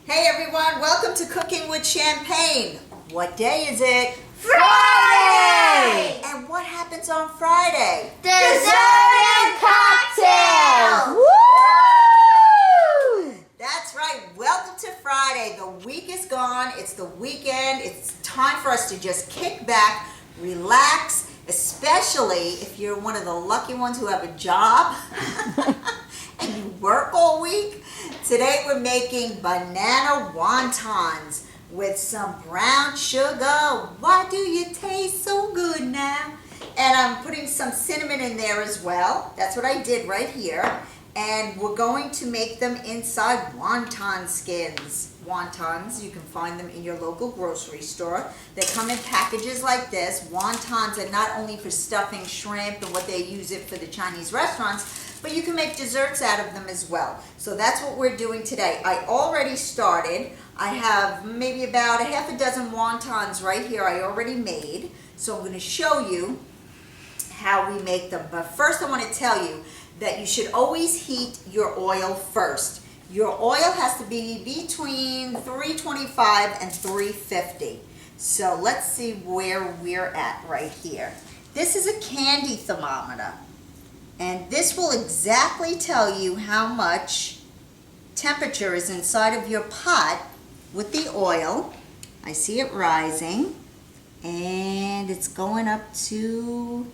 Hey everyone, welcome to Cooking with Champagne. What day is it? Friday! And what happens on Friday? Dessert and cocktails! Woo! That's right, welcome to Friday. The week is gone, it's the weekend, it's time for us to just kick back, relax, especially if you're one of the lucky ones who have a job and you work all week. Today we're making banana wontons with some brown sugar. Why do you taste so good now? And I'm putting some cinnamon in there as well. That's what I did right here. And we're going to make them inside wonton skins. Wontons, you can find them in your local grocery store. They come in packages like this. Wontons are not only for stuffing shrimp and what they use it for the Chinese restaurants, but you can make desserts out of them as well. So that's what we're doing today. I already started. I have maybe about a half a dozen wontons right here I already made. So I'm going to show you how we make them. But first I want to tell you that you should always heat your oil first. Your oil has to be between 325 and 350. So let's see where we're at right here. This is a candy thermometer. And this will exactly tell you how much temperature is inside of your pot with the oil. I see it rising and it's going up to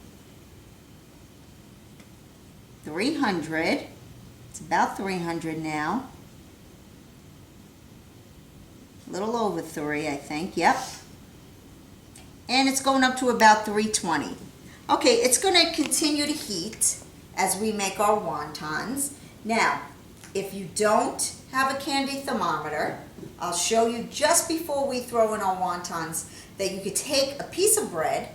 300. It's about 300 now. A little over 3, I think. Yep. And it's going up to about 320. Okay, it's going to continue to heat as we make our wontons. Now, if you don't have a candy thermometer, I'll show you just before we throw in our wontons that you could take a piece of bread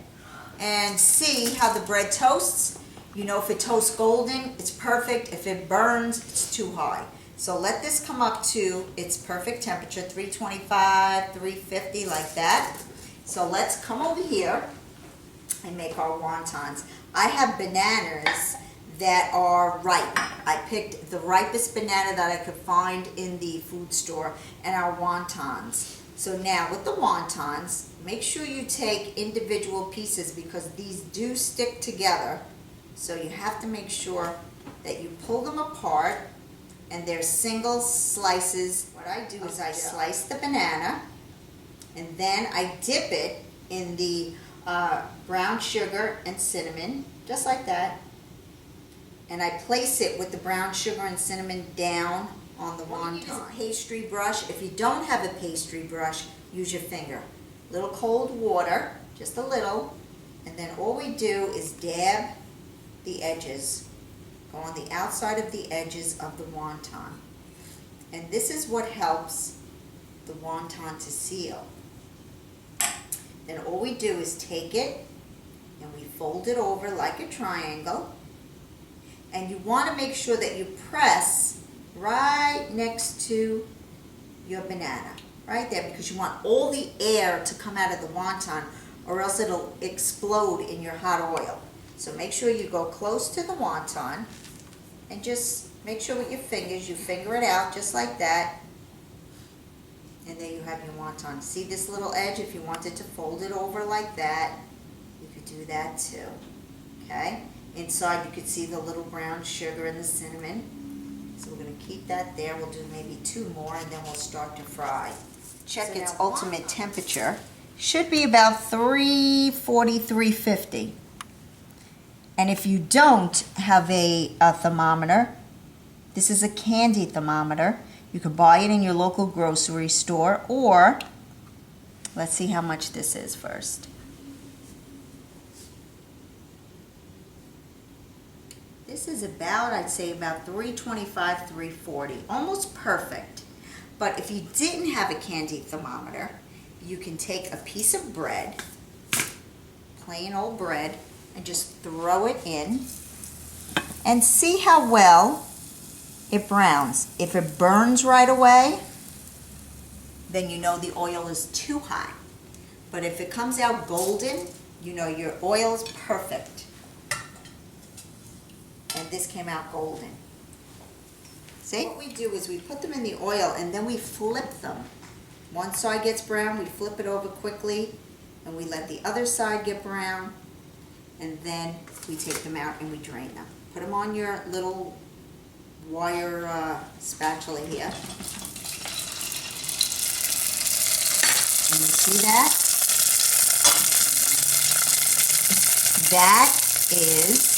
and see how the bread toasts. You know, if it toasts golden, it's perfect. If it burns, it's too high. So let this come up to its perfect temperature, 325, 350, like that. So let's come over here and make our wontons. I have bananas that are ripe. I picked the ripest banana that I could find in the food store and our wontons. So now with the wontons, make sure you take individual pieces because these do stick together. So you have to make sure that you pull them apart and they're single slices. What I do is I slice the banana and then I dip it in the brown sugar and cinnamon, just like that. And I place it with the brown sugar and cinnamon down on the wonton. Use a pastry brush. If you don't have a pastry brush, use your finger. A little cold water, just a little, and then all we do is dab the edges. Go on the outside of the edges of the wonton. And this is what helps the wonton to seal. Then all we do is take it and we fold it over like a triangle. And you want to make sure that you press right next to your banana, right there, because you want all the air to come out of the wonton or else it'll explode in your hot oil. So make sure you go close to the wonton and just make sure with your fingers, you finger it out just like that. And there you have your wonton. See this little edge? If you wanted to fold it over like that, you could do that too, okay? Inside you could see the little brown sugar and the cinnamon. So we're going to keep that there. We'll do maybe 2 more and then we'll start to fry. Check its ultimate temperature. Should be about 340, 350. And if you don't have a thermometer, this is a candy thermometer. You can buy it in your local grocery store, or let's see how much this is first. This is about, I'd say about 325, 340, almost perfect. But if you didn't have a candy thermometer, you can take a piece of bread, plain old bread, and just throw it in and see how well it browns. If it burns right away, then you know the oil is too hot. But if it comes out golden, you know your oil is perfect. And this came out golden. See? What we do is we put them in the oil and then we flip them. One side gets brown, we flip it over quickly, and we let the other side get brown, and then we take them out and we drain them. Put them on your little wire spatula here. And you see that? That is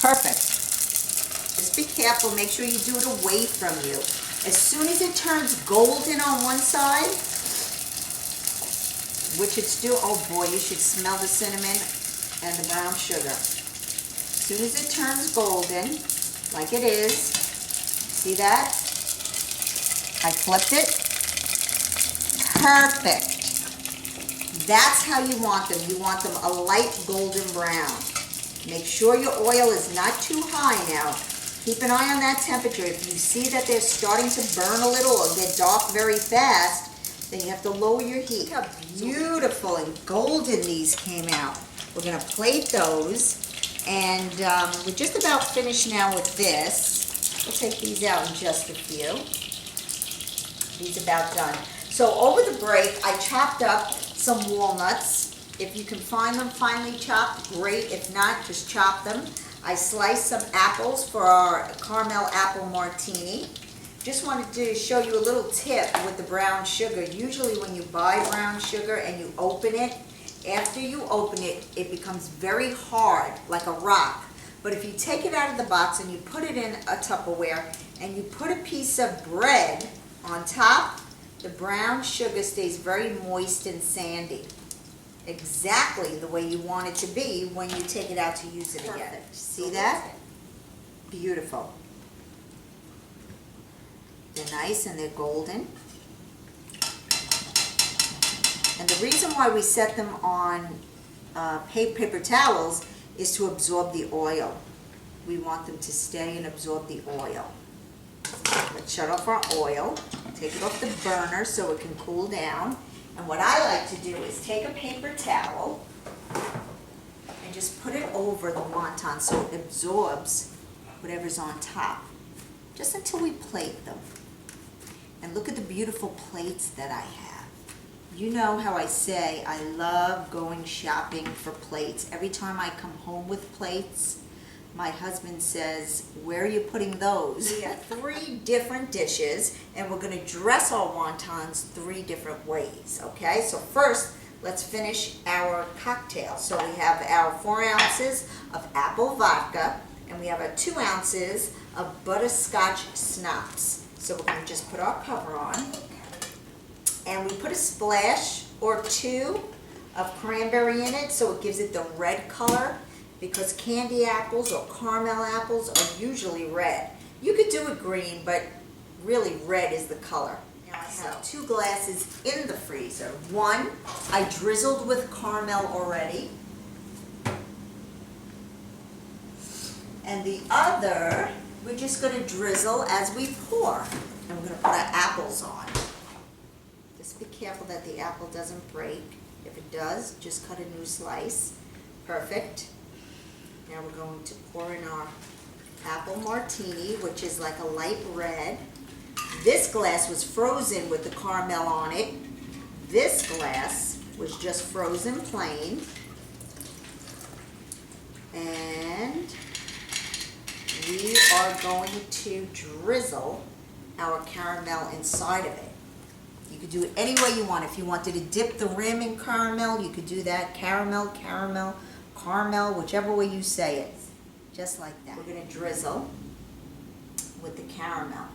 perfect. Just be careful, make sure you do it away from you. As soon as it turns golden on one side, which it's due, oh boy, you should smell the cinnamon and the brown sugar. As soon as it turns golden, like it is, see that? I flipped it. Perfect. That's how you want them. You want them a light golden brown. Make sure your oil is not too high now. Keep an eye on that temperature. If you see that they're starting to burn a little or get dark very fast, then you have to lower your heat. Look how beautiful and golden these came out. We're going to plate those, and we're just about finished now with this. We'll take these out in just a few. These about done. So over the break, I chopped up some walnuts. If you can find them finely chopped, great. If not, just chop them. I sliced some apples for our Caramel Apple Martini. Just wanted to show you a little tip with the brown sugar. Usually when you buy brown sugar and you open it, after you open it, it becomes very hard, like a rock. But if you take it out of the box and you put it in a Tupperware and you put a piece of bread on top, the brown sugar stays very moist and sandy. Exactly the way you want it to be when you take it out to use it again. See that? Beautiful. They're nice and they're golden. And the reason why we set them on paper towels is to absorb the oil. We want them to stay and absorb the oil. Let's shut off our oil, take it off the burner so it can cool down. And what I like to do is take a paper towel and just put it over the wonton so it absorbs whatever's on top, just until we plate them. And look at the beautiful plates that I have. You know how I say I love going shopping for plates. Every time I come home with plates, my husband says, where are you putting those? We have 3 different dishes, and we're going to dress our wontons 3 different ways, okay? So first, let's finish our cocktail. So we have our 4 ounces of apple vodka, and we have our 2 ounces of butterscotch schnapps. So we're going to just put our cover on, and we put a splash or 2 of cranberry in it, so it gives it the red color, because candy apples or caramel apples are usually red. You could do it green, but really red is the color. Now I have 2 glasses in the freezer. One, I drizzled with caramel already. And the other, we're just going to drizzle as we pour. And we're going to put our apples on. Just be careful that the apple doesn't break. If it does, just cut a new slice. Perfect. Now we're going to pour in our apple martini, which is like a light red. This glass was frozen with the caramel on it. This glass was just frozen plain. And we are going to drizzle our caramel inside of it. You could do it any way you want. If you wanted to dip the rim in caramel, you could do that. Caramel, whichever way you say it. Just like that. We're going to drizzle with the caramel.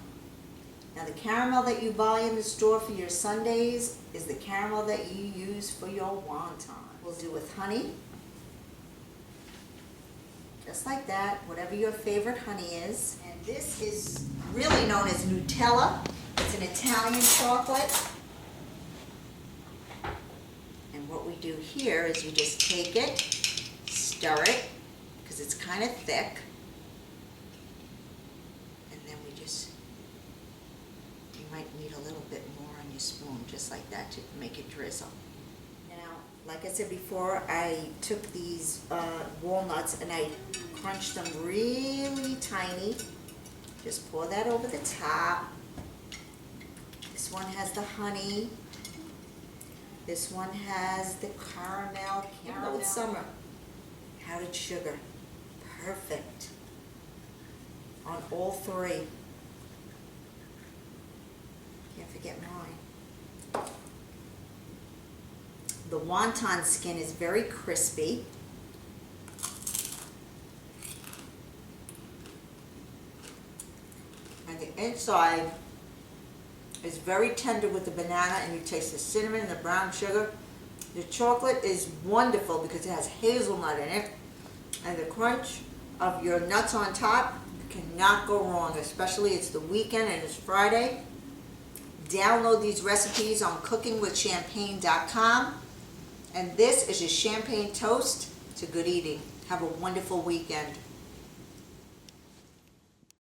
Now the caramel that you buy in the store for your sundaes is the caramel that you use for your wonton. We'll do with honey. Just like that, whatever your favorite honey is. And this is really known as Nutella. It's an Italian chocolate. And what we do here is you just take it, stir it, because it's kind of thick. And then you might need a little bit more on your spoon, just like that, to make it drizzle. Now, Like I said before, I took these walnuts and I crunched them really tiny. Just pour that over the top. This one has the honey. This one has the caramel. It's summer. Powdered sugar. Perfect. On all three. Can't forget mine. The wonton skin is very crispy. And the inside is very tender with the banana, and you taste the cinnamon and the brown sugar. The chocolate is wonderful because it has hazelnut in it. And the crunch of your nuts on top cannot go wrong, especially it's the weekend and it's Friday. Download these recipes on cookingwithchampagne.com. And this is your champagne toast to good eating. Have a wonderful weekend.